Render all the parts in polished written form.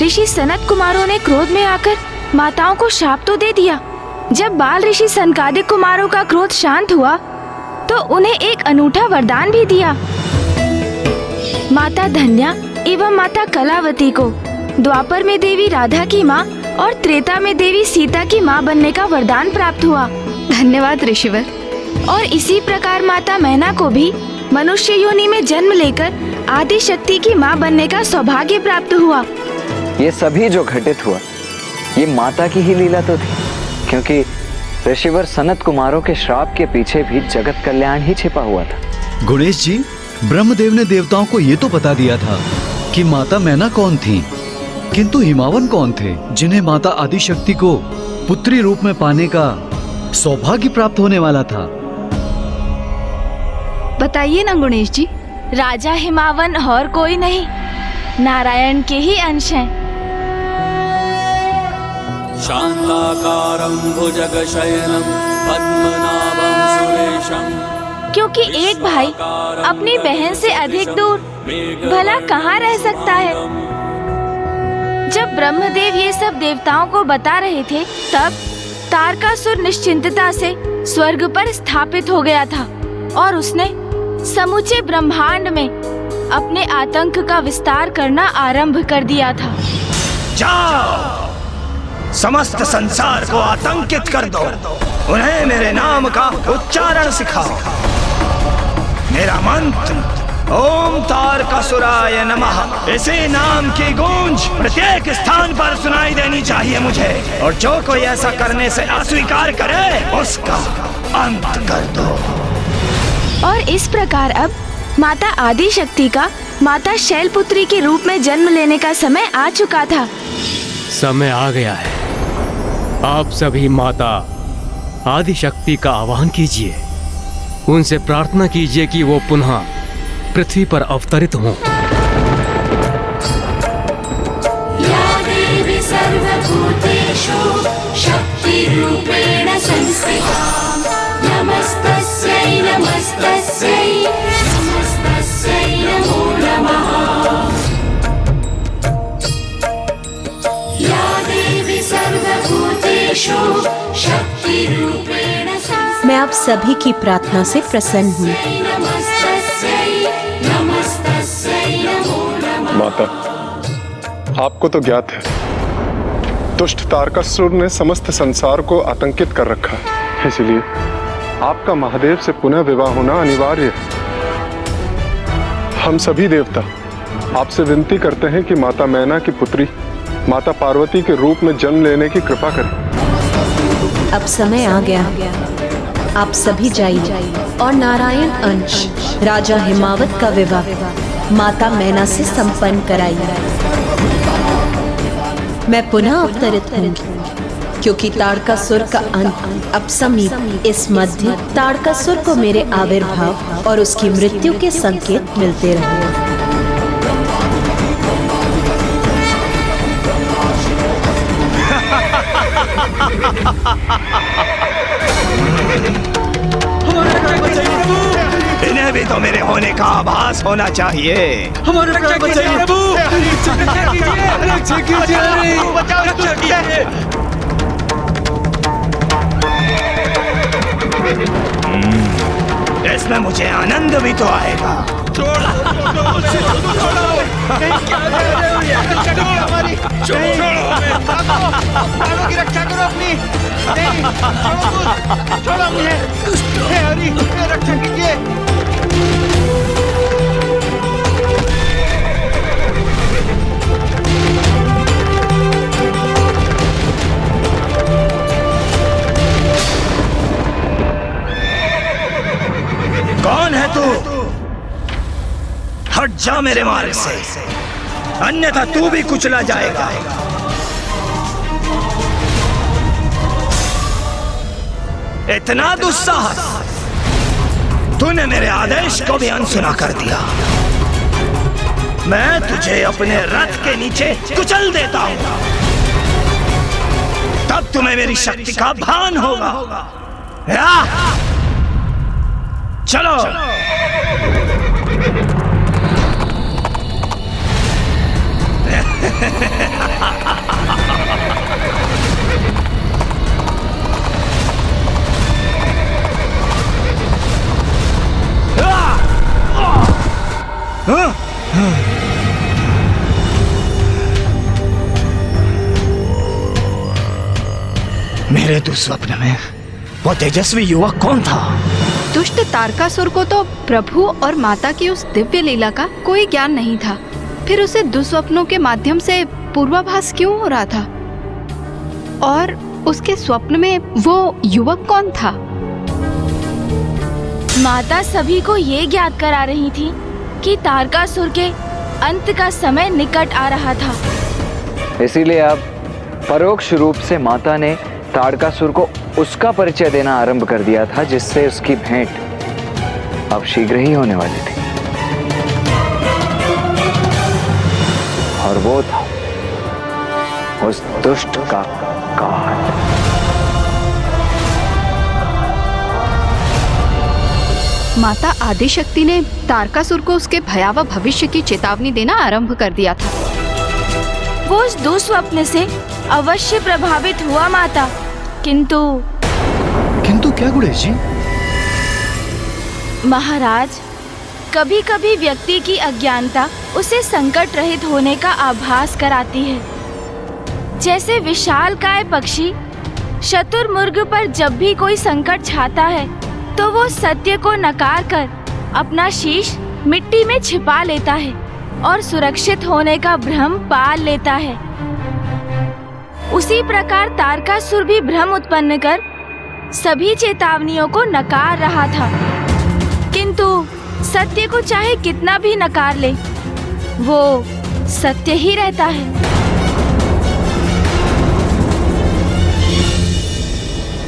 ऋषि सनत कुमारों ने क्रोध में आकर माताओं को शाप तो दे दिया। जब बाल ऋषि सनकादिक कुमारों का क्रोध शांत हुआ तो उन्हें एक अनूठा वरदान भी दिया। माता धन्या एवं माता कलावती को द्वापर में देवी राधा की माँ और त्रेता में देवी सीता की माँ बनने का वरदान प्राप्त हुआ। धन्यवाद ऋषिवर। और इसी प्रकार माता मैना को भी मनुष्य योनि में जन्म लेकर आदि शक्ति की माँ बनने का सौभाग्य प्राप्त हुआ। ये सभी जो घटित हुआ ये माता की ही लीला तो थी, क्योंकि ऋषिवर सनत कुमारों के श्राप के पीछे भी जगत कल्याण ही छिपा हुआ था। गणेश जी, ब्रह्मदेव ने देवताओं को ये तो बता दिया था कि माता मैना कौन थी, किंतु हिमावन कौन थे जिन्हें माता आदिशक्ति को पुत्री रूप में पाने का सौभाग्य प्राप्त होने वाला था। बताइए ना गणेश जी। राजा हिमावन और कोई नहीं, नारायण के ही अंश हैं। शांताकारं भुजगशयनं पद्मनाभं सुरेशं। क्योंकि एक भाई अपनी बहन से अधिक दूर भला कहाँ रह सकता है। जब ब्रह्मदेव ये सब देवताओं को बता रहे थे तब तारकासुर निश्चिंतता से स्वर्ग पर स्थापित हो गया था और उसने समूचे ब्रह्मांड में अपने आतंक का विस्तार करना आरंभ कर दिया था। जाओ, समस्त संसार को आतंकित कर दो, उन्हें मेरे नाम का उच्चारण सिखाओ। मेरा मंत्र ओम तारकासुराय नमः, इसी नाम की गूंज प्रत्येक स्थान पर सुनाई देनी चाहिए मुझे, और जो कोई ऐसा करने से अस्वीकार करे उसका अंत कर दो। और इस प्रकार अब माता आदि शक्ति का माता शैलपुत्री के रूप में जन्म लेने का समय आ चुका था। समय आ गया है। आप सभी माता आदि शक्ति का आह्वान कीजिए, उनसे प्रार्थना कीजिए कि वो पुनः पृथ्वी पर अवतरित हों। या देवी सर्वभूतेषु शक्तिरूपेण संस्थिता, नमस्तस्यै नमस्तस्यै नमस्तस्यै नमो नमः। या देवी सर्वभूतेषु शक्तिरूपेण संस्थिता। मैं आप सभी की प्रार्थना से प्रसन्न हूँ। माता, आपको तो ज्ञात है दुष्ट तारकासुर ने समस्त संसार को आतंकित कर रखा है, इसलिए आपका महादेव से पुनः विवाह होना अनिवार्य है। हम सभी देवता आपसे विनती करते हैं कि माता मैना की पुत्री माता पार्वती के रूप में जन्म लेने की कृपा करें। अब समय आ गया, आप सभी जाइए और नारायण अंश राजा हिमावत का विवाह माता मैना से संपन्न कराइए। मैं पुनः अवतरित हूँ क्योंकि तारकासुर का अंत अब समीप। इस मध्य तारकासुर को मेरे आविर्भाव और उसकी मृत्यु के संकेत मिलते रहे। इन्हें भी तो मेरे होने का आभास होना चाहिए। हमारे रक्षा कीजिए प्रभु, रक्षा कीजिए। इसमें मुझे आनंद भी तो आएगा। प्राणों की रक्षा करो अपनी। छोड़ो मुझे। हे हरि, रक्षा कीजिए। कौन है तू? हट जा मेरे मार्ग से, अन्यथा तू भी कुचला जाएगा। इतना दुस्साहस, तूने मेरे आदेश को भी अनसुना कर दिया। मैं तुझे अपने रथ के नीचे कुचल देता हूं, तब तुम्हें मेरी शक्ति का भान होगा। चलो। मेरे दुस्वप्न में वो तेजस्वी युवक कौन था? दुष्ट तारकासुर को तो प्रभु और माता की उस दिव्य लीला का कोई ज्ञान नहीं था, फिर उसे दुस्वप्नों के माध्यम से पूर्वाभास क्यों हो रहा था? और उसके स्वप्न में वो युवक कौन था? माता सभी को ये ज्ञात करा रही थी कि तारकासुर के अंत का समय निकट आ रहा था। इसीलिए अब परोक्ष रूप से माता ने तारकासुर को उसका परिचय देना आरंभ कर दिया था, जिससे उसकी भेंट अब शीघ्र ही होने वाली थी। और वो था उस दुष्ट का काट। माता आदिशक्ति ने तारकासुर को उसके भयावह भविष्य की चेतावनी देना आरंभ कर दिया था। वो उस दुस्वप्न से अवश्य प्रभावित हुआ माता, किंतु क्या गुणेश जी? महाराज, कभी कभी व्यक्ति की अज्ञानता उसे संकट रहित होने का आभास कराती है। जैसे विशालकाय पक्षी शतुरमुर्ग पर जब भी कोई संकट छाता है तो वो सत्य को नकार कर अपना शीश मिट्टी में छिपा लेता है और सुरक्षित होने का भ्रम पाल लेता है। उसी प्रकार तारकासुर भी भ्रम उत्पन्न कर सभी चेतावनियों को नकार रहा था, किंतु सत्य को चाहे कितना भी नकार ले, वो सत्य ही रहता है।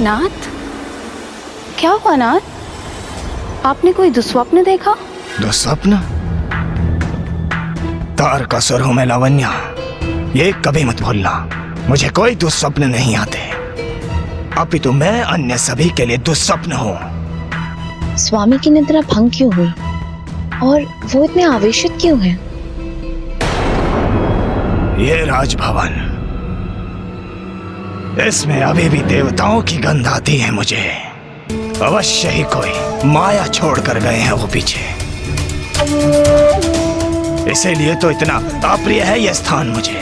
नाथ, क्या हुआ नाथ? आपने कोई दुस्वप्न देखा? दुस्वप्न? तारकासुर हूं मैं लावण्या, ये कभी मत भूलना। मुझे कोई दुस्वप्न नहीं आते, अपितु मैं अन्य सभी के लिए दुस्वप्न हूँ। स्वामी की निद्रा भंग क्यों हुई और वो इतने आवेशित क्यों हैं? ये राजभवन, इसमें अभी भी देवताओं की गंध आती है मुझे। अवश्य ही कोई माया छोड़ कर गए हैं वो पीछे, इसीलिए तो इतना अप्रिय है यह स्थान मुझे।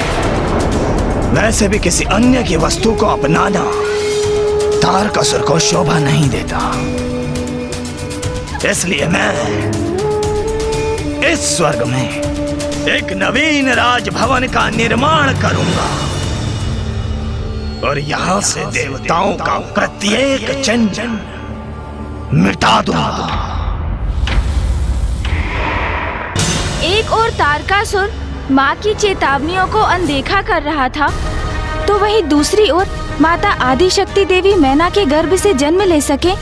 वैसे भी किसी अन्य की वस्तु को अपनाना तारकासुर को शोभा नहीं देता, इसलिए मैं इस स्वर्ग में एक नवीन राजभवन का निर्माण करूंगा और यहाँ से देवताओं का प्रत्येक चिन्ह मिटा दूंगा। एक ओर तारकासुर माँ की चेतावनियों को अनदेखा कर रहा था, तो वहीं दूसरी ओर माता आदिशक्ति देवी मैना के गर्भ से जन्म ले सके,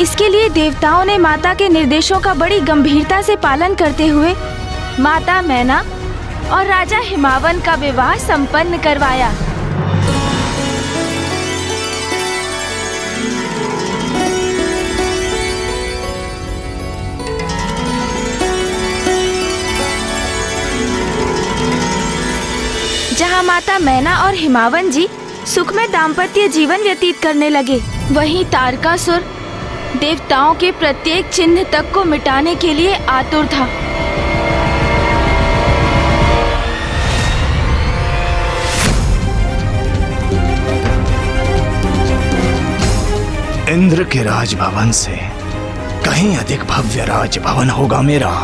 इसके लिए देवताओं ने माता के निर्देशों का बड़ी गंभीरता से पालन करते हुए माता मैना और राजा हिमावन का विवाह संपन्न करवाया। जहाँ माता मैना और हिमावन जी सुखमय दाम्पत्य जीवन व्यतीत करने लगे, वहीं तारकासुर देवताओं के प्रत्येक चिन्ह तक को मिटाने के लिए आतुर था। इंद्र के राजभवन से कहीं अधिक भव्य राजभवन होगा मेरा।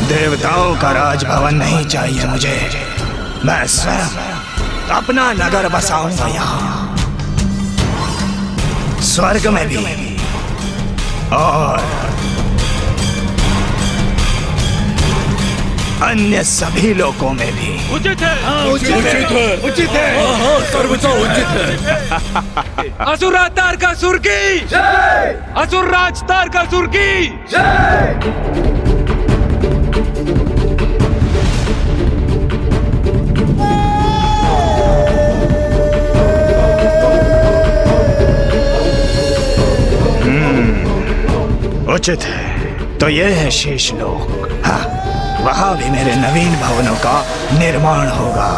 देवताओं का राजभवन नहीं चाहिए मुझे, मैं स्वयं अपना नगर बसाऊंगा यहाँ, स्वर्ग में भी और अन्य सभी लोकों में भी। उचित है, उचित है, सर्वथा उचित है। असुर तारकासुर की जय, असुर राज तारकासुर की जय। उचित है, तो ये है शेषलोक। हाँ, वहाँ भी मेरे नवीन भवनों का निर्माण होगा।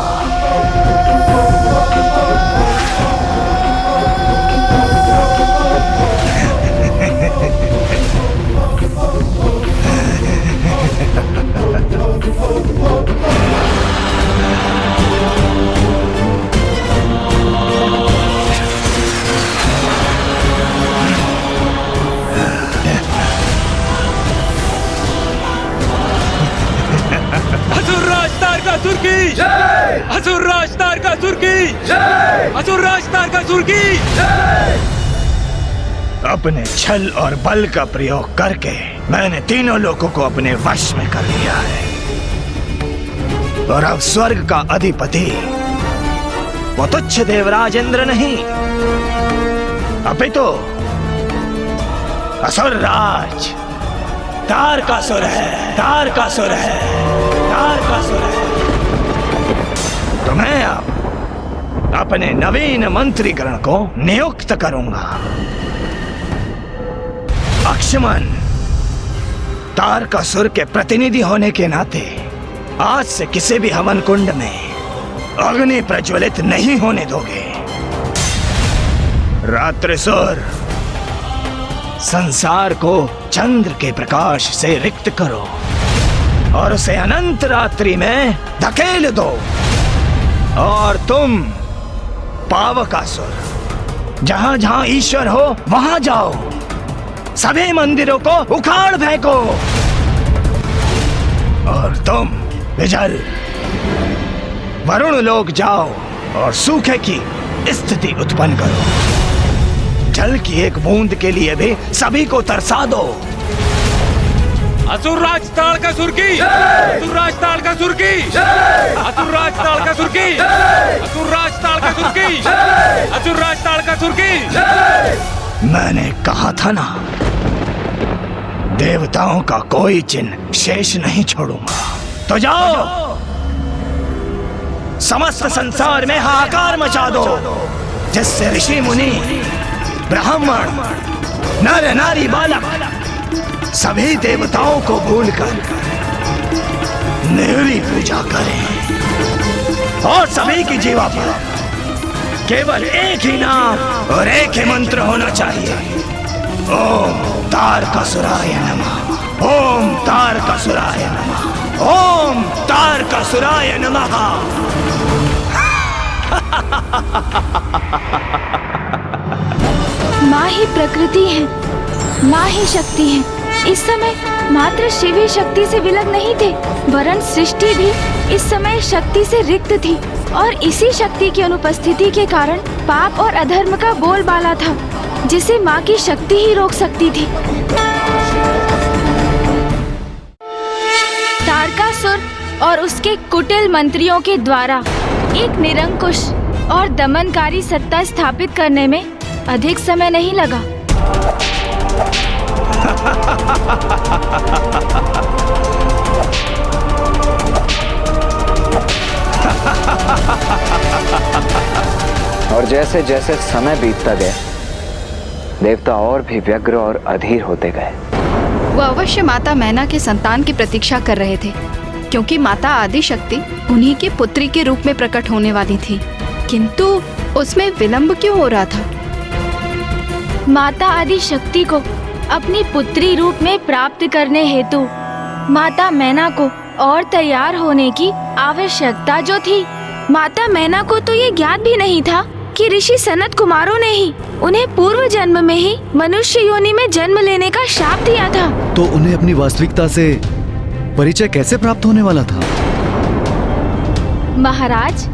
असुरराज तारकासुर की जय! असुरराज तारकासुर की जय! असुरराज तारकासुर की जय! अपने छल और बल का प्रयोग करके मैंने तीनों लोगों को अपने वश में कर लिया है और अब स्वर्ग का अधिपति वो तुच्छ देवराज इंद्र नहीं, अपितु असुरराज तारकासुर है, तारकासुर है, तारकासुर है। तो मैं अब अपने नवीन मंत्रीगण को नियुक्त करूंगा। अक्षमन तारकासुर के प्रतिनिधि होने के नाते आज से किसी भी हवन कुंड में अग्नि प्रज्वलित नहीं होने दोगे। रात्रिसुर संसार को चंद्र के प्रकाश से रिक्त करो और उसे अनंत रात्रि में धकेल दो। और तुम पावकासुर जहां जहां ईश्वर हो वहां जाओ, सभी मंदिरों को उखाड़ फेंको। और तुम विजल वरुण लोक जाओ और सूखे की स्थिति उत्पन्न करो। जल की एक बूंद के लिए भी सभी को तरसा दो। असुरराज तारकासुर की असुरराज तारकासुर की असुरराज तारकासुर की असुरराज तारकासुर की असुरराज तारकासुर की। मैंने कहा था ना, देवताओं का कोई चिन्ह शेष नहीं छोड़ूंगा। तो जाओ, समस्त संसार में हाहाकार मचा दो, जिससे ऋषि मुनि ब्राह्मण नर नारी बालक सभी देवताओं को भूलकर मेरी पूजा करें और सभी की जीवा पर केवल एक ही नाम और एक ही मंत्र होना चाहिए। ओम तारकासुराय नमः, ओम तारकासुराय नमः, ओम तारकासुराय नमः। माँ ही प्रकृति है, माँ ही शक्ति है। इस समय मात्र शिव ही शक्ति से विलग नहीं थे, वरन सृष्टि भी इस समय शक्ति से रिक्त थी। और इसी शक्ति की अनुपस्थिति के कारण पाप और अधर्म का बोलबाला था, जिसे माँ की शक्ति ही रोक सकती थी। तारकासुर और उसके कुटिल मंत्रियों के द्वारा एक निरंकुश और दमनकारी सत्ता स्थापित करने में अधिक समय नहीं लगा। और जैसे जैसे समय बीतता गया, देवता और भी व्यग्र और अधीर होते गए। वो अवश्य माता मैना के संतान की प्रतीक्षा कर रहे थे, क्योंकि माता आदिशक्ति उन्हीं की पुत्री के रूप में प्रकट होने वाली थी। किंतु उसमें विलंब क्यों हो रहा था? माता आदिशक्ति को अपनी पुत्री रूप में प्राप्त करने हेतु माता मैना को और तैयार होने की आवश्यकता जो थी। माता मैना को तो ये ज्ञात भी नहीं था कि ऋषि सनत कुमारों ने ही उन्हें पूर्व जन्म में ही मनुष्य योनि में जन्म लेने का शाप दिया था। तो उन्हें अपनी वास्तविकता से परिचय कैसे प्राप्त होने वाला था? महाराज,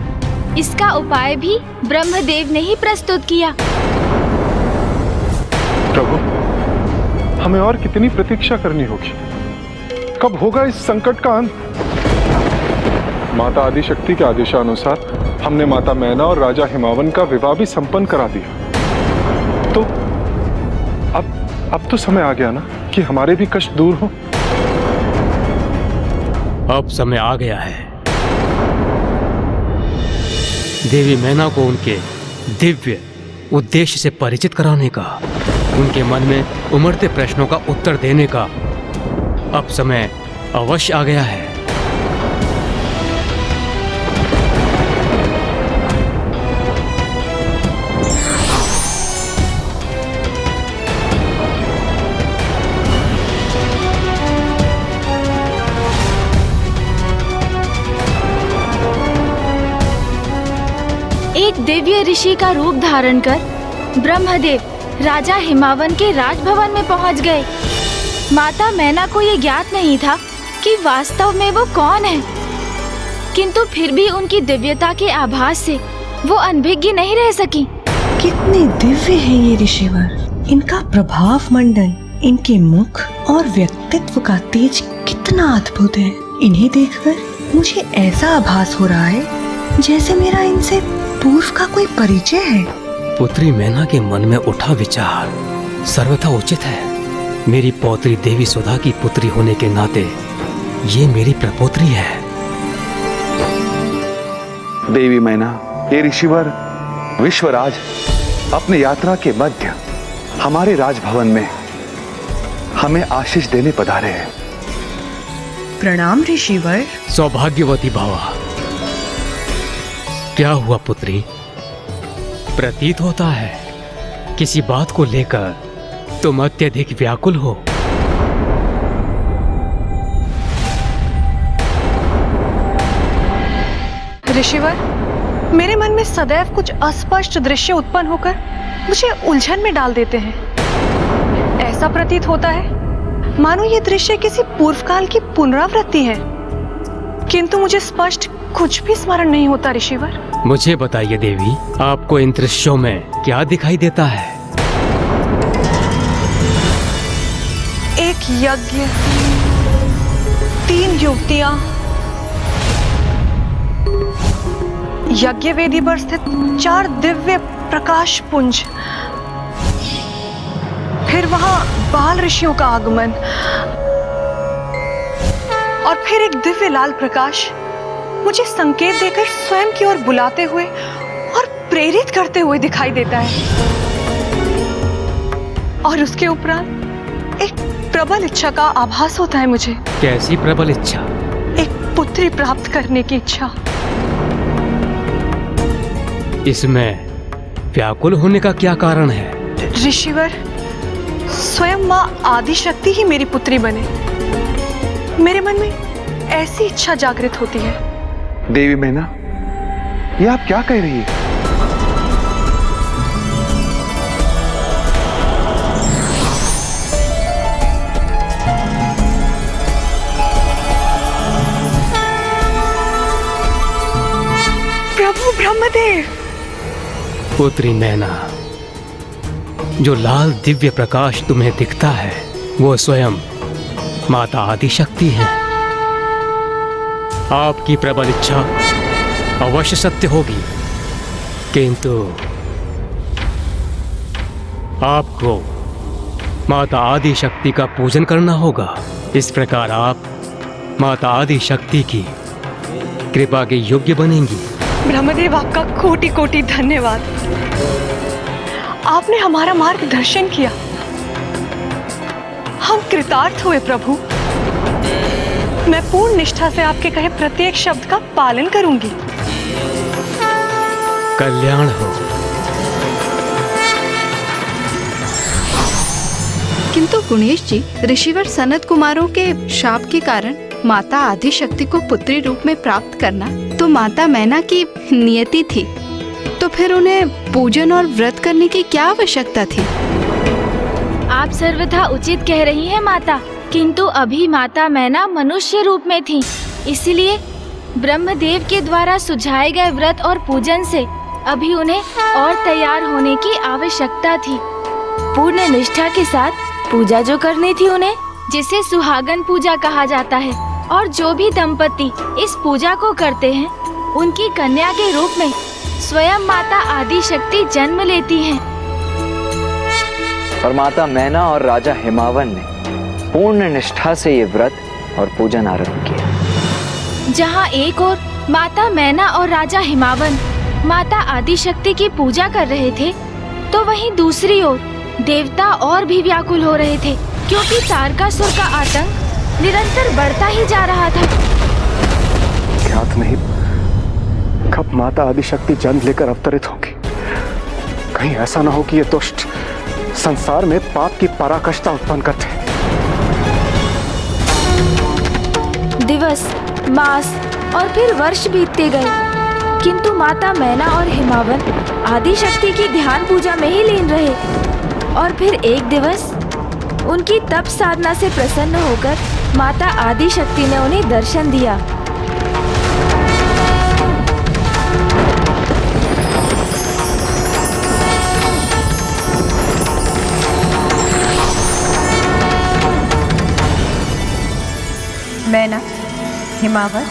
इसका उपाय भी ब्रह्मदेव ने ही प्रस्तुत किया। प्रभु, हमें और कितनी प्रतीक्षा करनी होगी? कब होगा इस संकट का अंत? माता आदिशक्ति के आदेशानुसार हमने माता मैना और राजा हिमावन का विवाह भी संपन्न करा दिया। तो अब तो समय आ गया ना कि हमारे भी कष्ट दूर हो। अब समय आ गया है देवी मैना को उनके दिव्य उद्देश्य से परिचित कराने का, उनके मन में उमड़ते प्रश्नों का उत्तर देने का अब समय अवश्य आ गया है। एक दिव्य ऋषि का रूप धारण कर ब्रह्मदेव राजा हिमावन के राजभवन में पहुंच गए। माता मैना को ये ज्ञात नहीं था कि वास्तव में वो कौन है, किंतु फिर भी उनकी दिव्यता के आभास से वो अनभिज्ञ नहीं रह सकी। कितने दिव्य हैं ये ऋषिवर, इनका प्रभाव मंडल, इनके मुख और व्यक्तित्व का तेज कितना अद्भुत है। इन्हें देखकर मुझे ऐसा आभास हो रहा है जैसे मेरा इनसे पूर्व का कोई परिचय है। पुत्री मैना के मन में उठा विचार सर्वथा उचित है। मेरी पौत्री देवी सुधा की पुत्री होने के नाते ये मेरी प्रपोत्री है। देवी मैना, ये ऋषिवर विश्वराज अपने यात्रा के मध्य हमारे राजभवन में हमें आशीष देने पधारे हैं। प्रणाम ऋषिवर। सौभाग्यवती भावा। क्या हुआ पुत्री? प्रतीत होता है किसी बात को लेकर तुम अत्यधिक व्याकुल हो। ऋषिवर, मेरे मन में सदैव कुछ अस्पष्ट दृश्य उत्पन्न होकर मुझे उलझन में डाल देते हैं। ऐसा प्रतीत होता है मानो ये दृश्य किसी पूर्व काल की पुनरावृत्ति है, किंतु मुझे स्पष्ट कुछ भी स्मरण नहीं होता ऋषिवर। मुझे बताइए देवी, आपको इन दृश्यों में क्या दिखाई देता है? एक यज्ञ, 3 युवतियां, यज्ञ वेदी पर स्थित 4 दिव्य प्रकाश पुंज, फिर वहां बाल ऋषियों का आगमन और फिर एक दिव्य लाल प्रकाश मुझे संकेत देकर स्वयं की ओर बुलाते हुए और प्रेरित करते हुए दिखाई देता है। और उसके उपरांत एक प्रबल इच्छा का आभास होता है मुझे। कैसी प्रबल इच्छा? एक पुत्री प्राप्त करने की इच्छा। इसमें व्याकुल होने का क्या कारण है? ऋषिवर, स्वयं माँ आदिशक्ति ही मेरी पुत्री बने, मेरे मन में ऐसी इच्छा जागृत होती है। देवी मैना, ये आप क्या कह रही है? प्रभु ब्रह्मदेव। पुत्री मैना, जो लाल दिव्य प्रकाश तुम्हें दिखता है वो स्वयं माता आदिशक्ति है। आपकी प्रबल इच्छा अवश्य सत्य होगी, किंतु आपको माता आदिशक्ति का पूजन करना होगा। इस प्रकार आप माता आदिशक्ति की कृपा के योग्य बनेंगी। ब्रह्मदेव, आपका कोटि कोटि धन्यवाद। आपने हमारा मार्गदर्शन किया, हम कृतार्थ हुए प्रभु। मैं पूर्ण निष्ठा से आपके कहे प्रत्येक शब्द का पालन करूंगी। कल्याण हो। किंतु गुणेश जी, ऋषिवर सनत कुमारों के शाप के कारण माता आदिशक्ति को पुत्री रूप में प्राप्त करना तो माता मैना की नियति थी, तो फिर उन्हें पूजन और व्रत करने की क्या आवश्यकता थी? आप सर्वथा उचित कह रही हैं माता, किंतु अभी माता मैना मनुष्य रूप में थी, इसलिए ब्रह्मदेव के द्वारा सुझाए गए व्रत और पूजन से अभी उन्हें और तैयार होने की आवश्यकता थी। पूर्ण निष्ठा के साथ पूजा जो करनी थी उन्हें, जिसे सुहागन पूजा कहा जाता है, और जो भी दंपति इस पूजा को करते हैं उनकी कन्या के रूप में स्वयं माता आदिशक्ति जन्म लेती हैं। और माता मैना और राजा हिमावन ने पूर्ण निष्ठा से ये व्रत और पूजन आरंभ किया। जहाँ एक ओर माता मैना और राजा हिमावन माता आदिशक्ति की पूजा कर रहे थे, तो वहीं दूसरी ओर देवता और भी व्याकुल हो रहे थे, क्योंकि तारकासुर का आतंक निरंतर बढ़ता ही जा रहा था। ज्ञात नहीं कब माता आदिशक्ति जन्म लेकर अवतरित होगी। कहीं ऐसा ना हो कि ये दुष्ट संसार में पाप की पराकाष्ठा उत्पन्न करते। दिवस, मास और फिर वर्ष बीतते गए। किंतु माता मैना और हिमावन आदि शक्ति की ध्यान पूजा में ही लीन रहे। और फिर एक दिवस उनकी तप साधना से प्रसन्न होकर माता आदि शक्ति ने उन्हें दर्शन दिया। मैना, हिमावन,